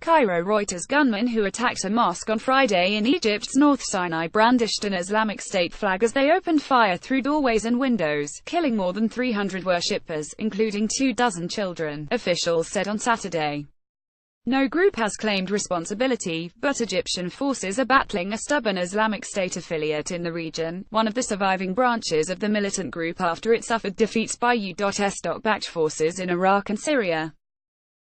Cairo. Reuters. Gunmen who attacked a mosque on Friday in Egypt's North Sinai brandished an Islamic State flag as they opened fire through doorways and windows, killing more than 300 worshippers, including 24 children, officials said on Saturday. No group has claimed responsibility, but Egyptian forces are battling a stubborn Islamic State affiliate in the region, one of the surviving branches of the militant group after it suffered defeats by US-backed forces in Iraq and Syria.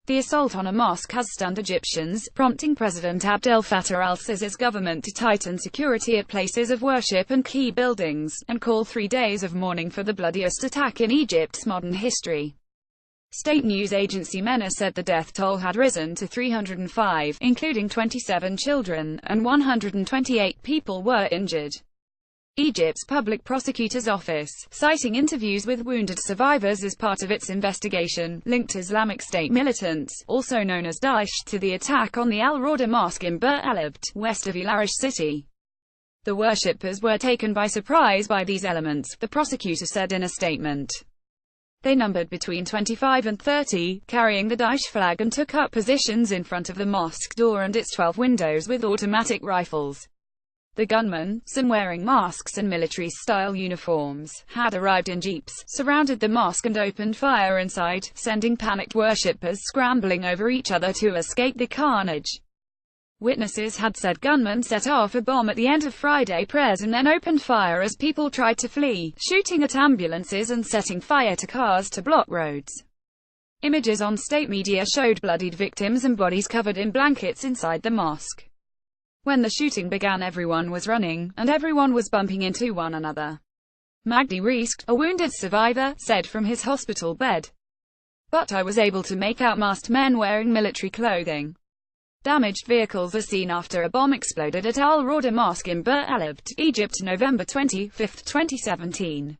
The assault on a mosque has stunned Egyptians, prompting President Abdel Fattah al-Sisi's government to tighten security at places of worship and key buildings, and call 3 days of mourning for the bloodiest attack in Egypt's modern history. State news agency MENA said the death toll had risen to 305, including 27 children, and 128 people were injured. Egypt's public prosecutor's office, citing interviews with wounded survivors as part of its investigation, linked Islamic State militants, also known as Daesh, to the attack on the Al-Rawda Mosque in Bir El-Abd, west of El Arish city. The worshippers were taken by surprise by these elements, the prosecutor said in a statement. They numbered between 25 and 30, carrying the Daesh flag, and took up positions in front of the mosque door and its 12 windows with automatic rifles. The gunmen, some wearing masks and military-style uniforms, had arrived in jeeps, surrounded the mosque and opened fire inside, sending panicked worshippers scrambling over each other to escape the carnage. Witnesses had said gunmen set off a bomb at the end of Friday prayers and then opened fire as people tried to flee, shooting at ambulances and setting fire to cars to block roads. Images on state media showed bloodied victims and bodies covered in blankets inside the mosque. When the shooting began, everyone was running, and everyone was bumping into one another. Magdi Rizk, a wounded survivor, said from his hospital bed. But I was able to make out masked men wearing military clothing. Damaged vehicles are seen after a bomb exploded at Al-Rawda Mosque in Bir El-Abd, Egypt, November 25, 2017.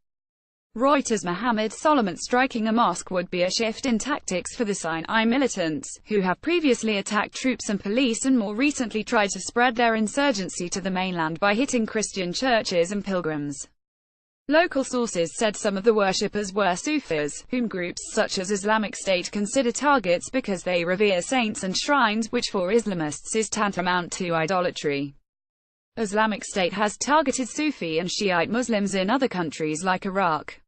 Reuters. Mohammed Solomon striking a mosque would be a shift in tactics for the Sinai militants, who have previously attacked troops and police and more recently tried to spread their insurgency to the mainland by hitting Christian churches and pilgrims. Local sources said some of the worshippers were Sufis, whom groups such as Islamic State consider targets because they revere saints and shrines, which for Islamists is tantamount to idolatry. Islamic State has targeted Sufi and Shiite Muslims in other countries like Iraq.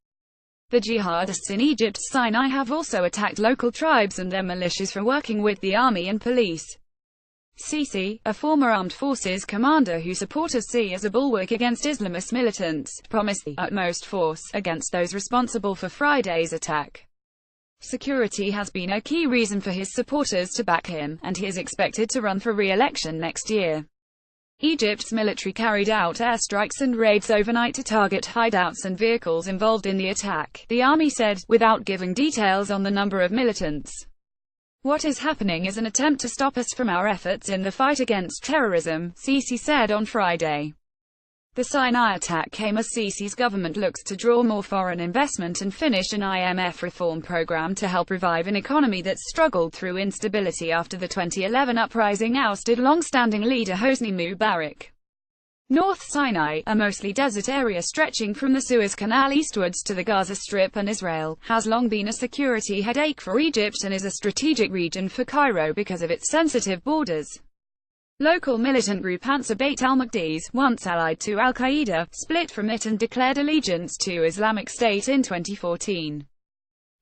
The jihadists in Egypt's Sinai have also attacked local tribes and their militias for working with the army and police. Sisi, a former armed forces commander who supporters see as a bulwark against Islamist militants, promised the utmost force against those responsible for Friday's attack. Security has been a key reason for his supporters to back him, and he is expected to run for re-election next year. Egypt's military carried out airstrikes and raids overnight to target hideouts and vehicles involved in the attack, the army said, without giving details on the number of militants. What is happening is an attempt to stop us from our efforts in the fight against terrorism, Sisi said on Friday. The Sinai attack came as Sisi's government looks to draw more foreign investment and finish an IMF reform program to help revive an economy that struggled through instability after the 2011 uprising ousted long-standing leader Hosni Mubarak. North Sinai, a mostly desert area stretching from the Suez Canal eastwards to the Gaza Strip and Israel, has long been a security headache for Egypt and is a strategic region for Cairo because of its sensitive borders. Local militant group Ansar Bait al-Maqdis, once allied to al-Qaeda, split from it and declared allegiance to Islamic State in 2014.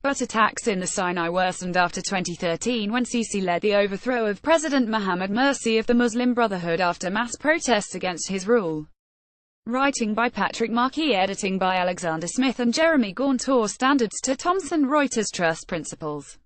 But attacks in the Sinai worsened after 2013 when Sisi led the overthrow of President Mohammed Morsi of the Muslim Brotherhood after mass protests against his rule. Writing by Patrick Markey, editing by Alexander Smith and Jeremy Gauntor. Standards to Thomson Reuters Trust Principles.